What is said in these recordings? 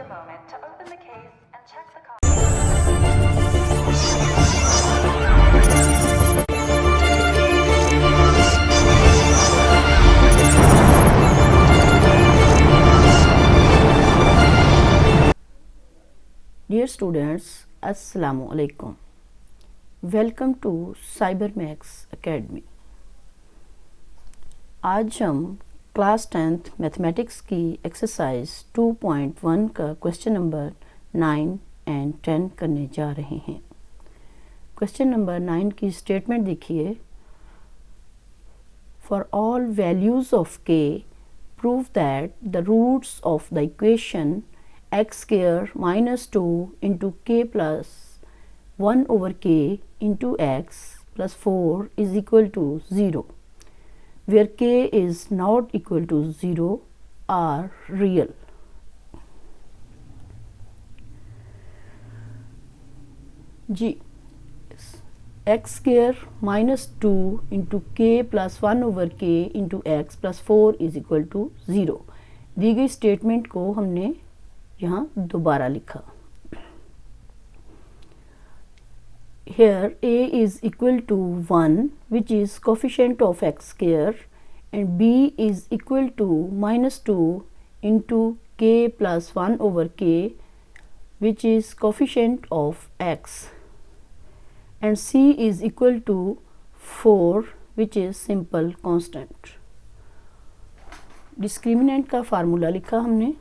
a moment to open the case and check the Dear students, Assalamu alaikum. Welcome to CyberMax Academy. आज हम class 10th mathematics की exercise 2.1 का question number 9 and 10 करने जा रहे हैं। क्वेश्चन नंबर 9 की स्टेटमेंट देखिए। For all values of k prove that the roots of the equation x square minus 2 into k plus 1 over k into x plus 4 is equal to 0, where k is not equal to 0 are real. जी, x square minus 2 into k plus 1 over k into x plus 4 is equal to 0 दी गई statement को हमने यहाँ दोबारा लिखा। Here a is equal to 1 which is coefficient of x square and b is equal to minus 2 into k plus 1 over k which is coefficient of x and c is equal to 4 which is simple constant. Discriminant का formula लिखा हमने।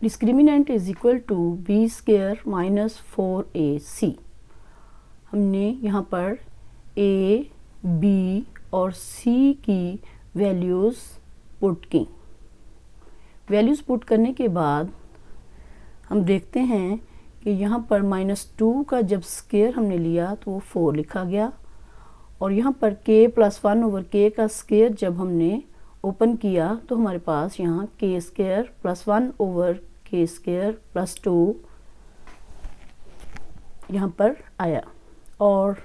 Discriminant is equal to b square minus 4ac। हमने यहाँ पर a, b और c की values put की। Values put करने के बाद हम देखते हैं कि यहाँ पर -2 का जब स्क्वायर हमने लिया तो वो 4 लिखा गया और यहाँ पर k प्लस 1 ओवर k का स्क्वायर जब हमने ओपन किया तो हमारे पास यहाँ k square plus 1 over k square plus 2 यहाँ पर आया और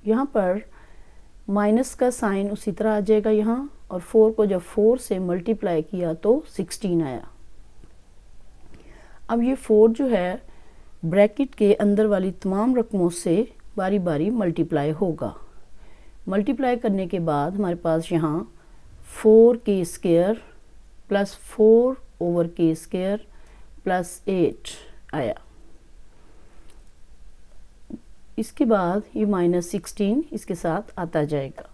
यहाँ पर माइनस का साइन उसी तरह आ जाएगा यहाँ और 4 को जब 4 से मल्टीप्लाई किया तो 16 आया। अब ये 4 जो है ब्रैकेट के अंदर वाली तमाम रकमों से बारी बारी मल्टीप्लाई होगा। मल्टीप्लाई करने के बाद हमारे पास यहाँ 4k square plus 4 over k square plus 8 आया। इसके बाद ये -16 इसके साथ आता जाएगा।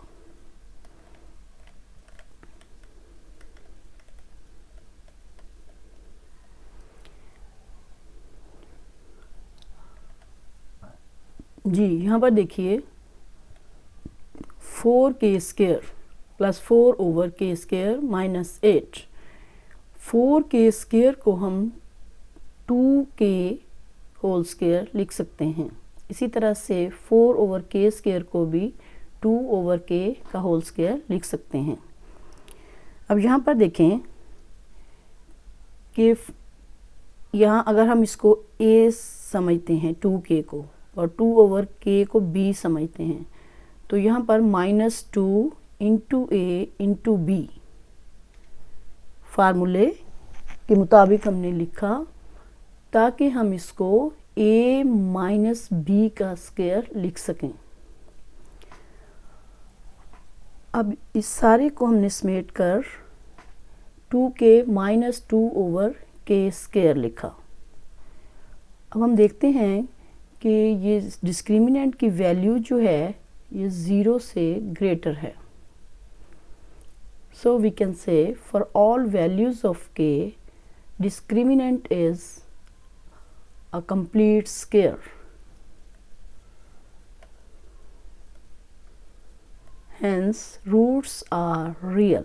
जी, यहाँ पर देखिए 4k square plus 4 over k square minus 8। 4k square को हम 2k होल स्क्वायर लिख सकते हैं। इसी तरह से 4 ओवर k स्क्वायर को भी 2 ओवर k का होल स्क्वायर लिख सकते हैं। अब यहाँ पर देखें कि यहाँ अगर हम इसको a समझते हैं 2k को और 2 ओवर k को b समझते हैं तो यहाँ पर -2 इंटू a इंटू b फार्मूले के मुताबिक हमने लिखा ताकि हम इसको a माइनस b का स्क्वायर लिख सकें। अब इस सारे को हमने समेट कर 2k minus 2 over k square लिखा। अब हम देखते हैं कि ये डिस्क्रिमिनेंट की वैल्यू जो है ये 0 से ग्रेटर है। So we can say for all values of k, discriminant is a complete square. Hence, roots are real.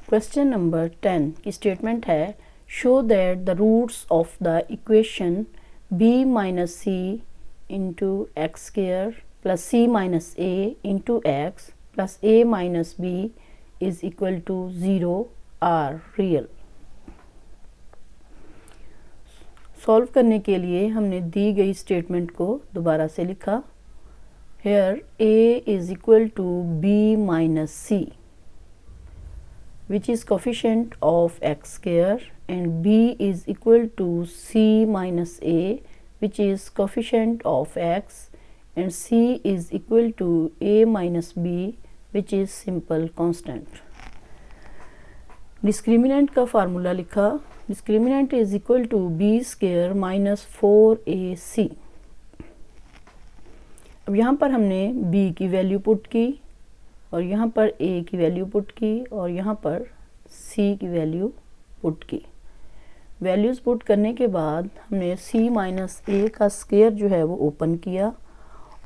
Question number 10 की स्टेटमेंट है show that the roots of the equation b minus c into x square plus c minus a into x plus a minus b is equal to 0 are real. Solve करने के लिए हमने दी गई statement को दोबारा से लिखा। Here a is equal to b minus c, which is coefficient of x square, and b is equal to c minus a, which is coefficient of x, and c is equal to a minus b, which is simple constant. Discriminant का formula लिखा, discriminant is equal to b square minus 4ac। अब यहाँ पर हमने b की value put की और यहाँ पर a की वैल्यू पुट की और यहाँ पर c की वैल्यू पुट की। वैल्यूज़ पुट करने के बाद हमने c माइनस a का स्क्वायर जो है वो ओपन किया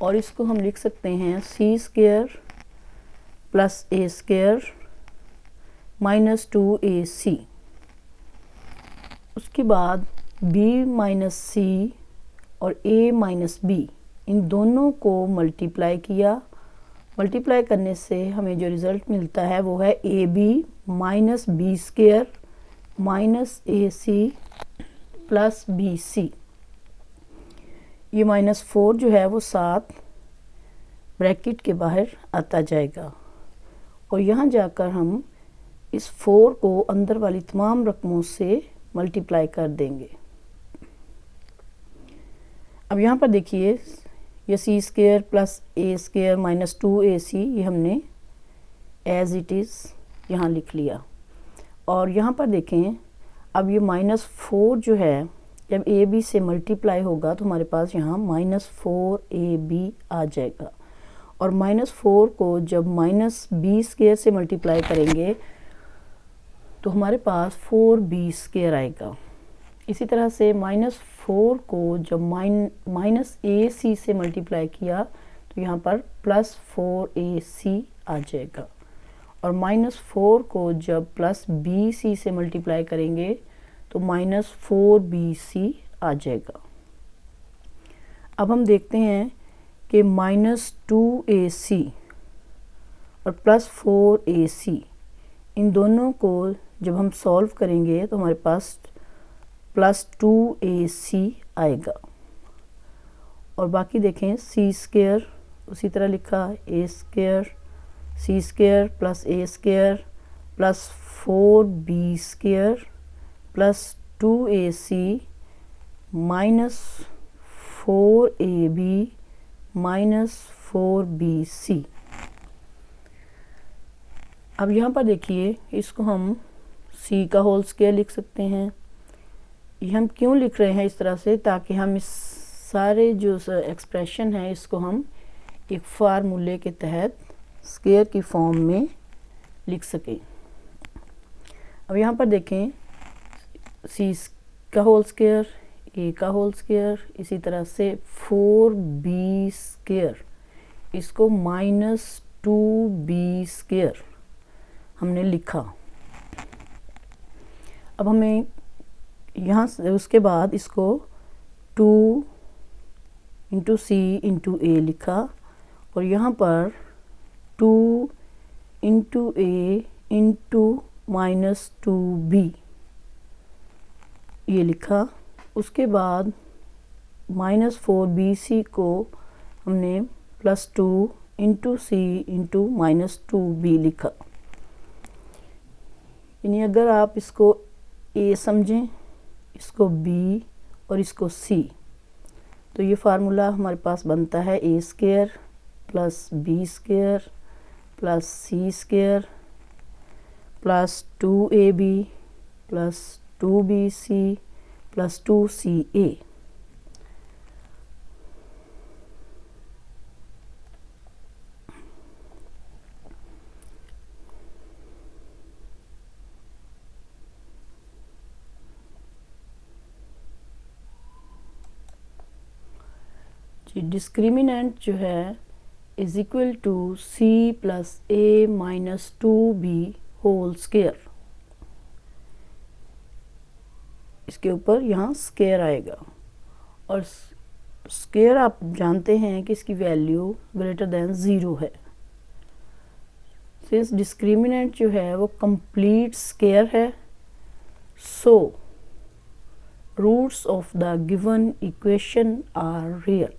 और इसको हम लिख सकते हैं c square plus a square minus 2ac। उसके बाद b माइनस c और a माइनस b इन दोनों को मल्टीप्लाई किया। मल्टीप्लाई करने से हमें जो रिज़ल्ट मिलता है वो है ab minus b square minus ac plus bc। ये माइनस 4 जो है वो 7 ब्रैकेट के बाहर आता जाएगा और यहाँ जाकर हम इस 4 को अंदर वाली तमाम रकमों से मल्टीप्लाई कर देंगे। अब यहाँ पर देखिए ये c square plus a square minus 2ac ये हमने एज इट इज़ यहाँ लिख लिया और यहाँ पर देखें अब ये माइनस 4 जो है जब a b से मल्टीप्लाई होगा तो हमारे पास यहाँ माइनस 4ab आ जाएगा और माइनस 4 को जब माइनस b स्क्वायर से मल्टीप्लाई करेंगे तो हमारे पास 4b स्क्वायर आएगा। इसी तरह से माइनस 4 को जब माइनस ac से मल्टीप्लाई किया तो यहाँ पर प्लस 4ac आ जाएगा और माइनस 4 को जब प्लस bc से मल्टीप्लाई करेंगे तो माइनस 4bc आ जाएगा। अब हम देखते हैं कि माइनस 2ac और प्लस 4ac इन दोनों को जब हम सॉल्व करेंगे तो हमारे पास प्लस 2ac आएगा और बाकी देखें c स्क्वायर उसी तरह लिखा a square c square plus a square plus 4b square plus 2ac minus 4ab minus 4bc। अब यहाँ पर देखिए इसको हम c का होल स्क्वायर लिख सकते हैं। ये हम क्यों लिख रहे हैं इस तरह से, ताकि हम इस सारे जो एक्सप्रेशन है इसको हम एक फार्मूले के तहत स्क्वायर की फॉर्म में लिख सकें। अब यहाँ पर देखें c का होल स्क्वायर a का होल स्क्वायर इसी तरह से 4b स्क्वायर इसको माइनस 2b स्क्वायर हमने लिखा। अब हमें यहाँ से उसके बाद इसको 2 इंटू सी इंटू ए लिखा और यहाँ पर 2 इंटू ए इंटू माइनस 2b ये लिखा। उसके बाद माइनस 4bc को हमने प्लस 2 इंटू सी इंटू माइनस 2b लिखा। यानी अगर आप इसको a समझें, इसको b और इसको c, तो ये फार्मूला हमारे पास बनता है a square plus b square plus c square plus 2ab plus 2bc plus 2ca। Discriminant जो है is equal to c plus a minus 2b whole square. इसके ऊपर यहाँ स्क्वायर आएगा और स्क्वायर आप जानते हैं कि इसकी वैल्यू ग्रेटर देन 0 है। सिंस डिस्क्रिमिनेंट जो है वो कंप्लीट स्क्वायर है, so roots of the given equation are real.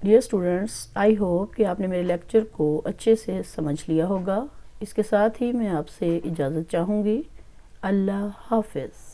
Dear students, I hope कि आपने मेरे लेक्चर को अच्छे से समझ लिया होगा। इसके साथ ही मैं आपसे इजाज़त चाहूँगी। अल्लाह हाफ़िज़।